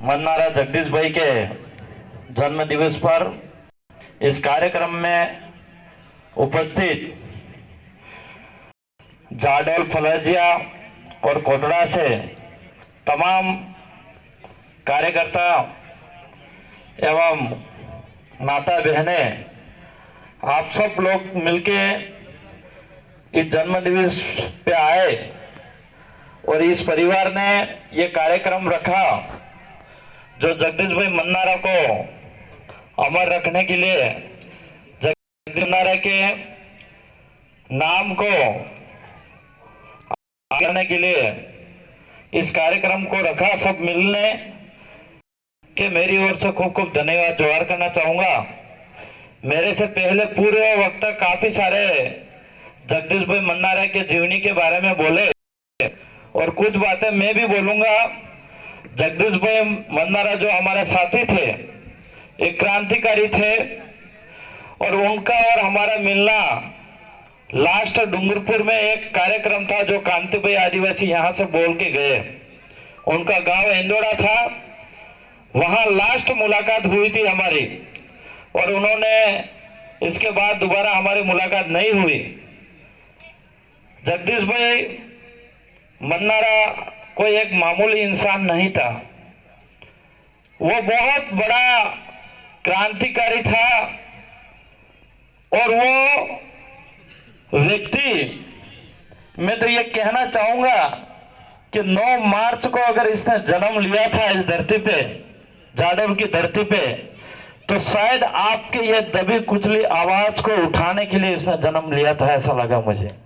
मन्नारा जगदीश भाई के जन्म दिवस पर इस कार्यक्रम में उपस्थित जाडोल फलाजिया और कोटड़ा से तमाम कार्यकर्ता एवं माता बहनें, आप सब लोग मिलके इस जन्म दिवस पे आए और इस परिवार ने ये कार्यक्रम रखा जो जगदीश भाई मन्नारा को अमर रखने के लिए, जगदीश मन्नारा के नाम को आगे लाने के लिए इस कार्यक्रम को रखा। सब मिलने के मेरी ओर से खूब खूब धन्यवाद जोहार करना चाहूँगा। मेरे से पहले पूरे वक्त काफ़ी सारे जगदीश भाई मन्नारा के जीवनी के बारे में बोले और कुछ बातें मैं भी बोलूँगा। जगदीश भाई मन्नारा जो हमारे साथी थे, एक क्रांतिकारी थे और उनका और हमारा मिलना लास्ट डूंगरपुर में एक कार्यक्रम था जो कांति भाई आदिवासी यहाँ से बोल के गए। उनका गांव इंदौरा था, वहाँ लास्ट मुलाकात हुई थी हमारी और उन्होंने इसके बाद दोबारा हमारी मुलाकात नहीं हुई। जगदीश भाई मन्नारा कोई एक मामूली इंसान नहीं था, वो बहुत बड़ा क्रांतिकारी था और वो व्यक्ति, मैं तो ये कहना चाहूँगा कि 9 मार्च को अगर इसने जन्म लिया था इस धरती पे, जाडोल की धरती पे, तो शायद आपके ये दबी कुचली आवाज को उठाने के लिए इसने जन्म लिया था, ऐसा लगा मुझे।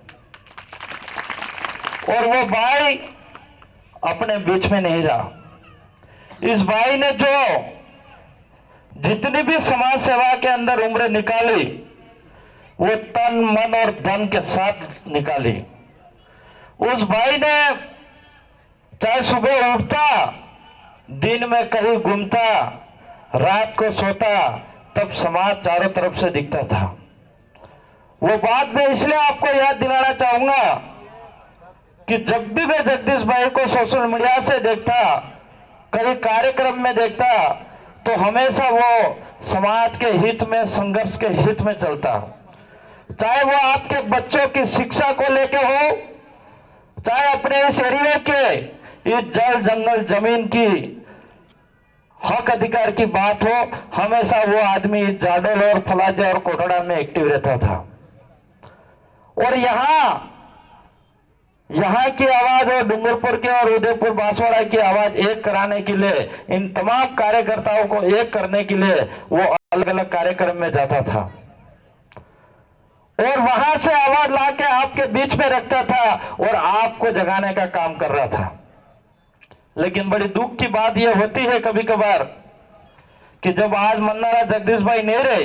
और वो भाई अपने बीच में नहीं रहा। इस भाई ने जो जितनी भी समाज सेवा के अंदर उम्र निकाली वो तन मन और धन के साथ निकाली। उस भाई ने चाहे सुबह उठता, दिन में कहीं घूमता, रात को सोता, तब समाज चारों तरफ से दिखता था। वो बात मैं इसलिए आपको याद दिलाना चाहूंगा कि जब भी मैं जगदीश भाई को सोशल मीडिया से देखता, कहीं कार्यक्रम में देखता, तो हमेशा वो समाज के हित में, संघर्ष के हित में चलता। चाहे वो आपके बच्चों की शिक्षा को लेके हो, चाहे अपने इस एरिया के इस जल जंगल जमीन की हक अधिकार की बात हो, हमेशा वो आदमी जाडोल और फलाजा और कोटड़ा में एक्टिव रहता था। और यहाँ की आवाज और डूंगरपुर के और उदयपुर बांसवाड़ा की आवाज एक कराने के लिए, इन तमाम कार्यकर्ताओं को एक करने के लिए वो अलग अलग कार्यक्रम में जाता था और वहां से आवाज लाके आपके बीच में रखता था और आपको जगाने का काम कर रहा था। लेकिन बड़ी दुख की बात यह होती है कभी कभार कि जब आज मन्नारा जगदीश भाई नहीं रहे,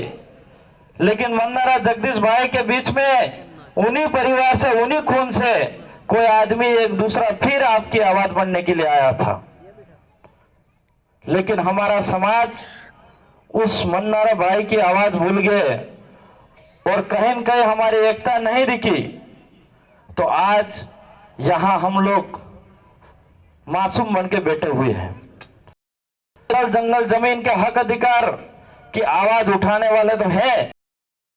लेकिन मन्नारा जगदीश भाई के बीच में उन्हीं परिवार से, उन्हीं खून से कोई आदमी एक दूसरा फिर आपकी आवाज बनने के लिए आया था। लेकिन हमारा समाज उस मन्नारा भाई की आवाज भूल गए और कहीं न कहीं हमारी एकता नहीं दिखी। तो आज यहां हम लोग मासूम बन के बैठे हुए हैं। जंगल जमीन के हक अधिकार की आवाज उठाने वाले तो है,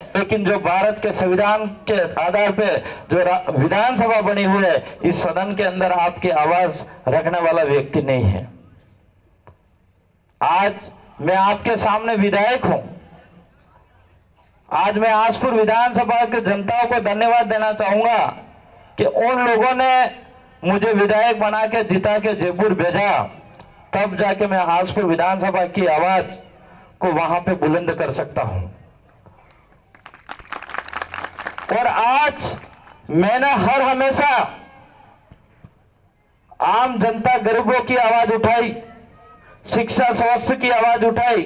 लेकिन जो भारत के संविधान के आधार पे जो विधानसभा बनी हुई है, इस सदन के अंदर आपकी आवाज रखने वाला व्यक्ति नहीं है। आज मैं आपके सामने विधायक हूं। आज मैं आसपुर विधानसभा के जनताओं को धन्यवाद देना चाहूंगा कि उन लोगों ने मुझे विधायक बना के जिता के जयपुर भेजा, तब जाके मैं आसपुर विधानसभा की आवाज को वहां पे बुलंद कर सकता हूं। और आज मैंने हर हमेशा आम जनता, गरीबों की आवाज उठाई, शिक्षा स्वास्थ्य की आवाज उठाई,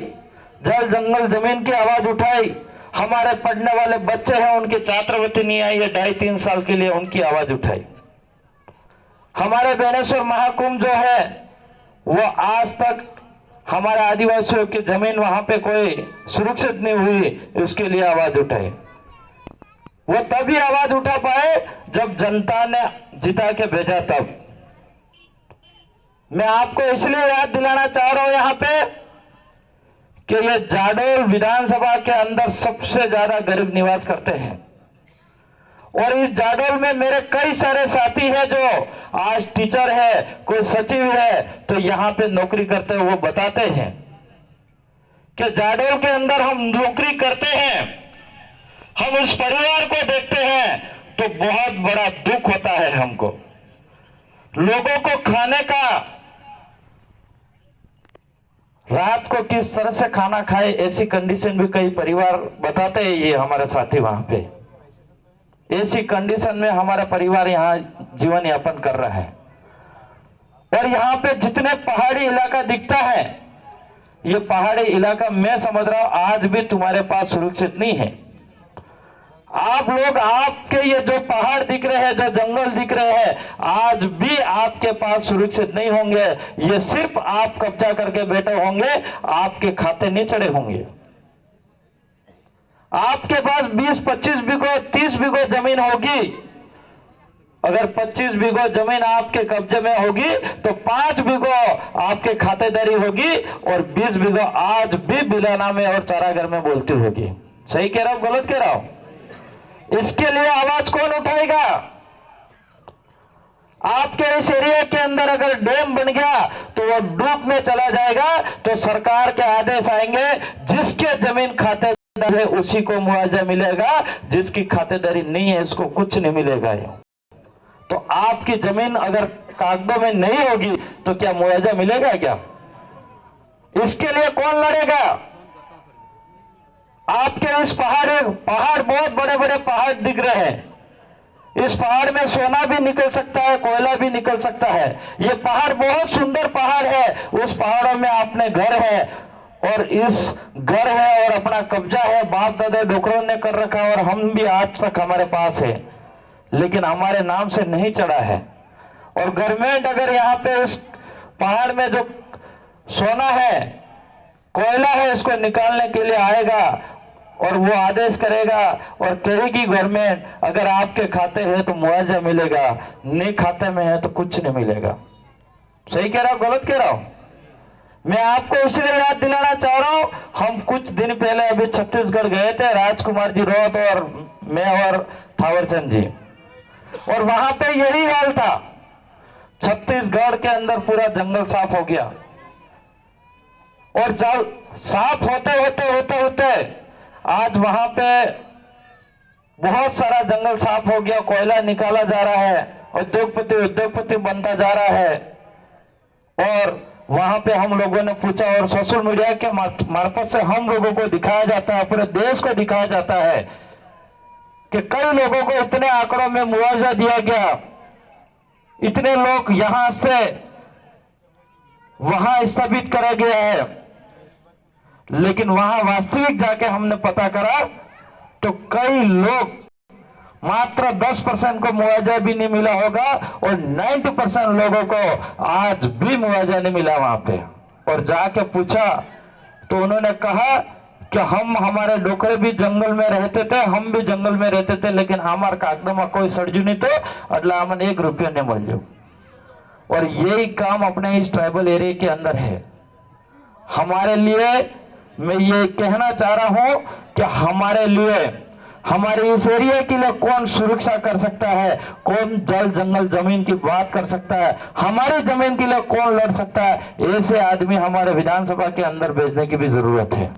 जल जंगल जमीन की आवाज उठाई। हमारे पढ़ने वाले बच्चे हैं, उनकी छात्रवृत्ति नहीं आई है 2.5-3 साल के लिए, उनकी आवाज उठाई। हमारे बेनेश्वर महाकुंभ जो है वो आज तक हमारे आदिवासियों की जमीन वहां पे कोई सुरक्षित नहीं हुई, उसके लिए आवाज उठाई। वो तभी आवाज उठा पाए जब जनता ने जिता के भेजा तब। मैं आपको इसलिए याद दिलाना चाह रहा हूं यहां पे कि ये जाडोल विधानसभा के अंदर सबसे ज्यादा गरीब निवास करते हैं। और इस जाडोल में मेरे कई सारे साथी हैं जो आज टीचर है, कोई सचिव है, तो यहां पे नौकरी करते हैं। वो बताते हैं कि जाडोल के अंदर हम नौकरी करते हैं, हम उस परिवार को देखते हैं तो बहुत बड़ा दुख होता है हमको। लोगों को खाने का, रात को किस तरह से खाना खाए ऐसी कंडीशन भी कई परिवार बताते हैं। ये हमारे साथी वहां पे ऐसी कंडीशन में हमारा परिवार यहाँ जीवन यापन कर रहा है। और यहाँ पे जितने पहाड़ी इलाका दिखता है, ये पहाड़ी इलाका मैं समझ रहा हूं आज भी तुम्हारे पास सुरक्षित नहीं है। आप लोग, आपके ये जो पहाड़ दिख रहे हैं, जो जंगल दिख रहे हैं, आज भी आपके पास सुरक्षित नहीं होंगे। ये सिर्फ आप कब्जा करके बैठे होंगे, आपके खाते नहीं चढ़े होंगे। आपके पास 20-25 बीघो 30 बीघो जमीन होगी। अगर 25 बीघो जमीन आपके कब्जे में होगी तो 5 बीघो आपके खातेदारी होगी और 20 बीघो आज भी बिलाना में और चारागर में बोलती होगी। सही कह रहा हूं, गलत कह रहा हूं? इसके लिए आवाज कौन उठाएगा? आपके इस एरिया के अंदर अगर डैम बन गया तो वो डूब में चला जाएगा, तो सरकार के आदेश आएंगे, जिसके जमीन खातेदार है उसी को मुआवजा मिलेगा, जिसकी खातेदारी नहीं है उसको कुछ नहीं मिलेगा। तो आपकी जमीन अगर कागजों में नहीं होगी तो क्या मुआवजा मिलेगा क्या? इसके लिए कौन लड़ेगा? आपके इस पहाड़ बहुत बड़े बड़े पहाड़ दिख रहे हैं। इस पहाड़ में सोना भी निकल सकता है, कोयला भी निकल सकता है। ये पहाड़ बहुत सुंदर पहाड़ है। उस पहाड़ों में अपने घर है और इस घर है और अपना कब्जा है, बाप दादा डोकरों ने कर रखा है और हम भी आज तक हमारे पास है, लेकिन हमारे नाम से नहीं चढ़ा है। और गवर्नमेंट अगर यहाँ पे इस पहाड़ में जो सोना है, कोयला है, इसको निकालने के लिए आएगा और वो आदेश करेगा और कहेगी गवर्नमेंट अगर आपके खाते है तो मुआवजा मिलेगा, नहीं खाते में है तो कुछ नहीं मिलेगा। सही कह रहा हूं, गलत कह रहा हूं? मैं आपको इसलिए याद दिलाना चाह रहा हूं, हम कुछ दिन पहले अभी छत्तीसगढ़ गए थे, राजकुमार जी रोहत और मैं और थावरचंद जी, और वहां पे यही हाल था। छत्तीसगढ़ के अंदर पूरा जंगल साफ हो गया और जल साफ होते आज वहां पे बहुत सारा जंगल साफ हो गया, कोयला निकाला जा रहा है, उद्योगपति बनता जा रहा है। और वहां पे हम लोगों ने पूछा और सोशल मीडिया के मार्फत से हम लोगों को दिखाया जाता है, पूरे देश को दिखाया जाता है कि कई लोगों को इतने आंकड़ों में मुआवजा दिया गया, इतने लोग यहां से वहां स्थापित करा गया है। लेकिन वहां वास्तविक जाके हमने पता करा तो कई लोग मात्र 10% को मुआवजा भी नहीं मिला होगा और 90% लोगों को आज भी मुआवजा नहीं मिला वहां पे। और जाके पूछा तो उन्होंने कहा कि हम, हमारे डोकरे भी जंगल में रहते थे, हम भी जंगल में रहते थे, लेकिन हमारे कागदों में कोई सड़जू नहीं तो अटला हमने 1 रुपया नहीं मिल। और यही काम अपने इस ट्राइबल एरिया के अंदर है। हमारे लिए मैं ये कहना चाह रहा हूं कि हमारे लिए, हमारे इस एरिया के लिए कौन सुरक्षा कर सकता है, कौन जल जंगल जमीन की बात कर सकता है, हमारी जमीन के लिए कौन लड़ सकता है, ऐसे आदमी हमारे विधानसभा के अंदर भेजने की भी जरूरत है।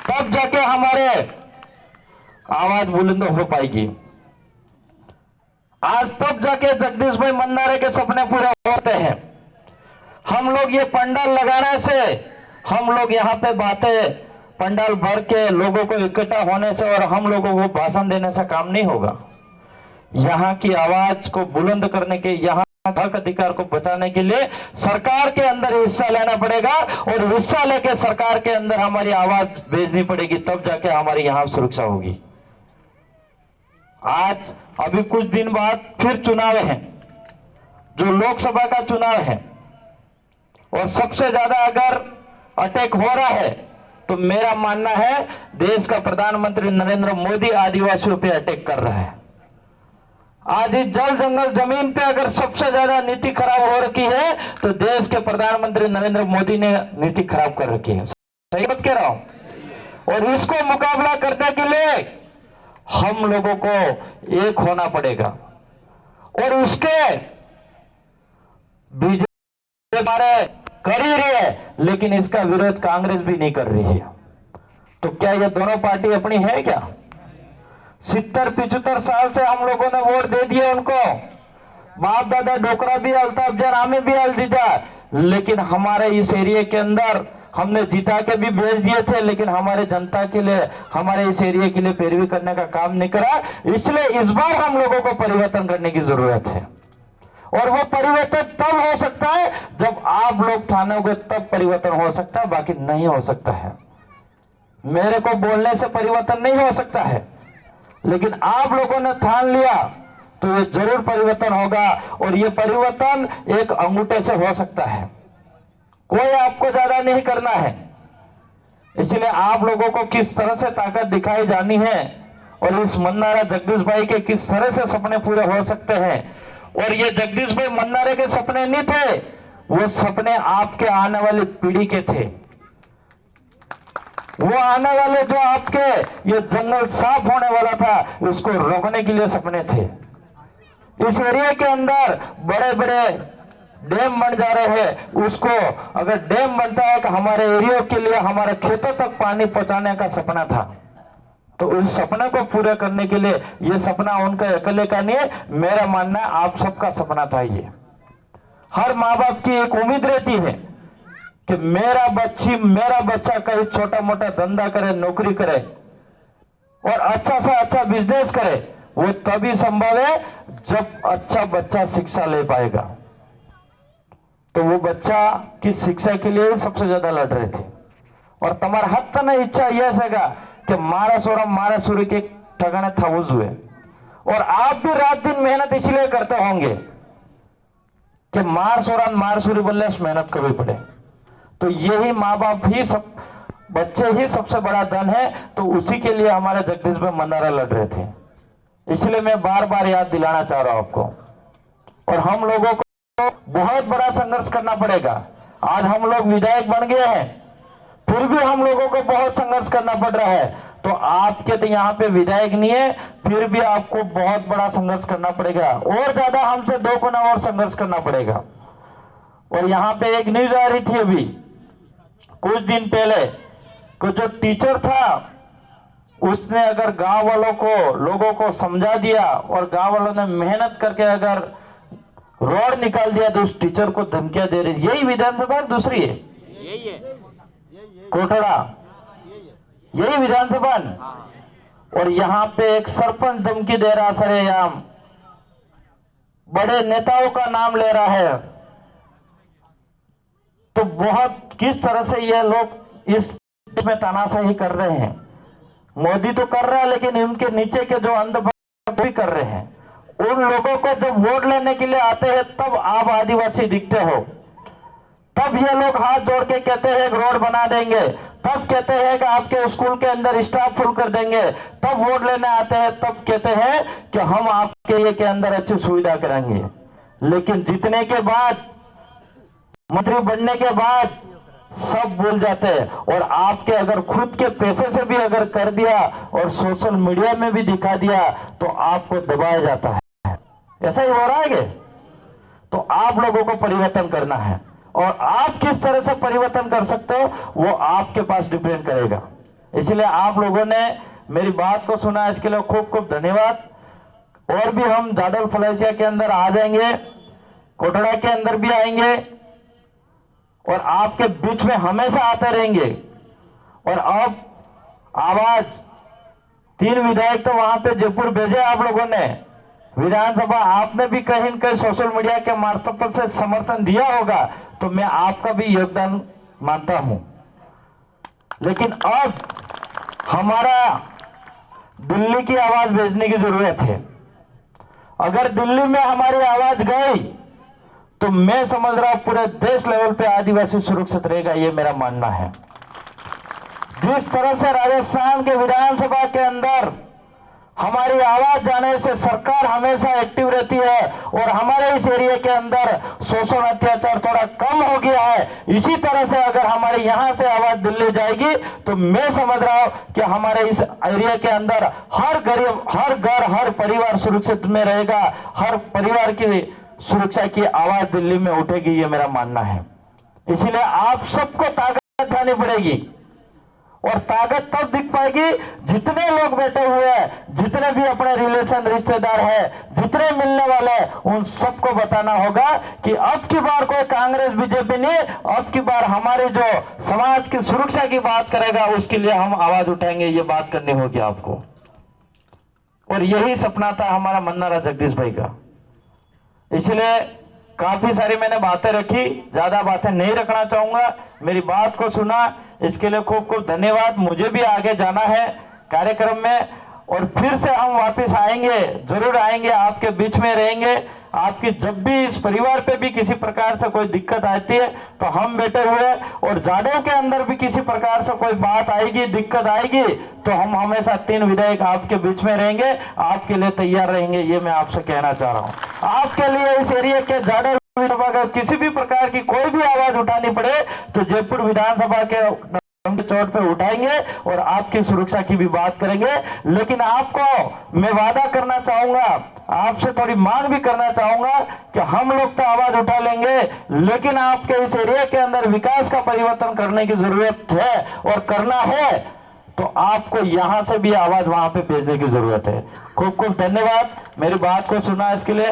तब जाके हमारे आवाज बुलंद हो पाएगी। आज तब जाके जगदीश भाई मंडारे के सपने पूरे होते हैं। हम लोग ये पंडाल लगाने से, हम लोग यहाँ पे बातें पंडाल भर के लोगों को इकट्ठा होने से और हम लोगों को भाषण देने से काम नहीं होगा। यहाँ की आवाज को बुलंद करने के, यहाँ हक अधिकार को बचाने के लिए सरकार के अंदर हिस्सा लेना पड़ेगा और हिस्सा लेके सरकार के अंदर हमारी आवाज भेजनी पड़ेगी, तब जाके हमारी यहाँ सुरक्षा होगी। आज अभी कुछ दिन बाद फिर चुनाव है, जो लोकसभा का चुनाव है, और सबसे ज्यादा अगर अटैक हो रहा है तो मेरा मानना है देश का प्रधानमंत्री नरेंद्र मोदी आदिवासियों पे अटैक कर रहा है। आज इस जल जंगल जमीन पे अगर सबसे ज्यादा नीति खराब हो रखी है तो देश के प्रधानमंत्री नरेंद्र मोदी ने नीति खराब कर रखी है। सही बात कह रहा हूं। और इसको मुकाबला करने के लिए हम लोगों को एक होना पड़ेगा। और उसके बीजेपी हमारे कर ही रही है, लेकिन इसका विरोध कांग्रेस भी नहीं कर रही है। तो क्या ये दोनों पार्टी अपनी है क्या? 70-75 साल से हम लोगों ने वोट दे दिए उनको। बाप दादा डोकरा भी हलता, अफजल आमिर भी हल दीदा, लेकिन हमारे इस एरिया के अंदर हमने जिता के भी भेज दिए थे, लेकिन हमारे जनता के लिए, हमारे इस एरिया के लिए पैरवी करने का काम नहीं करा। इसलिए इस बार हम लोगों को परिवर्तन करने की जरूरत है। और वो परिवर्तन तब हो सकता है जब आप लोग ठानोगे, तब परिवर्तन हो सकता है, बाकी नहीं हो सकता है। मेरे को बोलने से परिवर्तन नहीं हो सकता है, लेकिन आप लोगों ने ठान लिया तो ये जरूर परिवर्तन होगा। और ये परिवर्तन एक अंगूठे से हो सकता है, कोई आपको ज्यादा नहीं करना है। इसलिए आप लोगों को किस तरह से ताकत दिखाई जानी है और इस मन्नारा जगदीश भाई के किस तरह से सपने पूरे हो सकते हैं। और ये जगदीश भाई मन्नारे के सपने नहीं थे, वो सपने आपके आने वाली पीढ़ी के थे। वो आने वाले जो आपके ये जंगल साफ होने वाला था, उसको रोकने के लिए सपने थे। इस एरिया के अंदर बड़े बड़े डैम बन जा रहे हैं, उसको अगर डैम बनता है कि हमारे एरिया के लिए, हमारे खेतों तक पानी पहुंचाने का सपना था, तो उस सपने को पूरा करने के लिए ये सपना उनका अकेले का नहीं है, मेरा मानना है आप सबका सपना था। ये हर माँ बाप की एक उम्मीद रहती है कि मेरा बच्चा कहीं छोटा मोटा धंधा करे, नौकरी करे और अच्छा से अच्छा बिजनेस करे। वो तभी संभव है जब अच्छा बच्चा शिक्षा ले पाएगा। तो वो बच्चा की शिक्षा के लिए सबसे ज्यादा लड़ रहे थे। और तुम्हारा हद तक इच्छा यह सगा कि मारा सूर्य के ठिकाने थाउज हुए। और आप भी रात दिन मेहनत इसलिए करते होंगे कि मार सूर्य बोलने मेहनत करनी पड़े। तो यही माँ बाप ही सब, बच्चे ही सबसे बड़ा धन है। तो उसी के लिए हमारे जगदीश भाई मन्नारा लड़ रहे थे। इसलिए मैं बार बार याद दिलाना चाह रहा हूं आपको। और हम लोगों को बहुत बड़ा संघर्ष करना पड़ेगा। आज हम लोग विधायक बन गए हैं, फिर भी हम लोगों को बहुत संघर्ष करना पड़ रहा है। तो आपके तो यहाँ पे विधायक नहीं है, फिर भी आपको बहुत बड़ा संघर्ष करना पड़ेगा। और ज्यादा हमसे 2 गुना और संघर्ष करना पड़ेगा। और यहाँ पे एक न्यूज आ रही थी अभी कुछ दिन पहले कि जो टीचर था उसने अगर गांव वालों को, लोगों को समझा दिया और गांव वालों ने मेहनत करके अगर रोड निकाल दिया तो उस टीचर को धमकियां दे रही। यही विधानसभा दूसरी है, यही है कोटड़ा, यही विधानसभा। और यहाँ पे एक सरपंच धमकी दे रहा, सरेआम बड़े नेताओं का नाम ले रहा है। तो बहुत किस तरह से ये लोग इस में तानाशाही कर रहे हैं। मोदी तो कर रहा है, लेकिन इनके नीचे के जो अंध भी कर रहे हैं। उन लोगों को जब वोट लेने के लिए आते हैं तब आप आदिवासी दिखते हो, तब ये लोग हाथ जोड़ के कहते हैं रोड बना देंगे, तब कहते हैं कि आपके स्कूल के अंदर स्टाफ फुल कर देंगे। तब वोट लेने आते हैं तब कहते हैं कि हम आपके ये के अंदर अच्छी सुविधा करेंगे। लेकिन जीतने के बाद, मंत्री बनने के बाद सब भूल जाते हैं। और आपके अगर खुद के पैसे से भी अगर कर दिया और सोशल मीडिया में भी दिखा दिया तो आपको दबाया जाता है। ऐसा ही हो रहा है। तो आप लोगों को परिवर्तन करना है और आप किस तरह से परिवर्तन कर सकते हो वो आपके पास डिपेंड करेगा। इसलिए आप लोगों ने मेरी बात को सुना, इसके लिए खूब खूब धन्यवाद। और भी हम जाडल फलेसिया के अंदर आ जाएंगे, कोटड़ा के अंदर भी आएंगे और आपके बीच में हमेशा आते रहेंगे। और अब आवाज 3 विधायक तो वहां पे जयपुर भेजे आप लोगों ने, विधानसभा आपने भी कहीं न कहीं सोशल मीडिया के मार्फत से समर्थन दिया होगा, तो मैं आपका भी योगदान मानता हूं। लेकिन अब हमारा दिल्ली की आवाज भेजने की जरूरत है। अगर दिल्ली में हमारी आवाज गई तो मैं समझ रहा हूं पूरे देश लेवल पे आदिवासी सुरक्षित रहेगा, ये मेरा मानना है। जिस तरह से राजस्थान के विधानसभा के अंदर हमारी आवाज जाने से सरकार हमेशा एक्टिव रहती है और हमारे इस एरिया के अंदर शोषण अत्याचार थोड़ा कम हो गया है। इसी तरह से अगर हमारे यहाँ से आवाज दिल्ली जाएगी तो मैं समझ रहा हूं कि हमारे इस एरिया के अंदर हर गरीब, हर घर, हर परिवार सुरक्षित में रहेगा, हर परिवार की सुरक्षा की आवाज दिल्ली में उठेगी, ये मेरा मानना है। इसलिए आप सबको ताकत आनी पड़ेगी और ताकत तब दिख पाएगी जितने लोग बैठे हुए हैं, जितने भी अपने रिलेशन रिश्तेदार हैं, जितने मिलने वाले हैं, उन सबको बताना होगा कि अब की बार कोई कांग्रेस बीजेपी नहीं, अब की बार हमारे जो समाज की सुरक्षा की बात करेगा उसके लिए हम आवाज उठाएंगे, ये बात करनी होगी आपको। और यही सपना था हमारा मन्नारा जगदीश भाई का। इसलिए काफी सारी मैंने बातें रखी, ज्यादा बातें नहीं रखना चाहूंगा। मेरी बात को सुना, इसके लिए खूब खूब धन्यवाद। मुझे भी आगे जाना है कार्यक्रम में और फिर से हम वापस आएंगे, जरूर आएंगे, आपके बीच में रहेंगे। आपकी जब भी इस परिवार पे भी किसी प्रकार से कोई दिक्कत आती है तो हम बैठे हुए, और जाडव के अंदर भी किसी प्रकार से कोई बात आएगी, दिक्कत आएगी तो हम हमेशा 3 विधायक आपके बीच में रहेंगे, आपके लिए तैयार रहेंगे। ये मैं आपसे कहना चाह रहा हूँ। आपके लिए इस एरिया के जाडव विधानसभा किसी भी प्रकार की कोई भी आवाज उठानी पड़े तो जयपुर विधानसभा के चौट पे उठाएंगे और आपकी सुरक्षा की भी बात करेंगे। लेकिन आपको मैं वादा करना चाहूंगा, आपसे थोड़ी मांग भी करना चाहूंगा कि हम लोग तो आवाज उठा लेंगे, लेकिन आपके इस एरिया के अंदर विकास का परिवर्तन करने की जरूरत है और करना है तो आपको यहां से भी आवाज वहां पे भेजने की जरूरत है। खूब खूब धन्यवाद मेरी बात को सुना इसके लिए।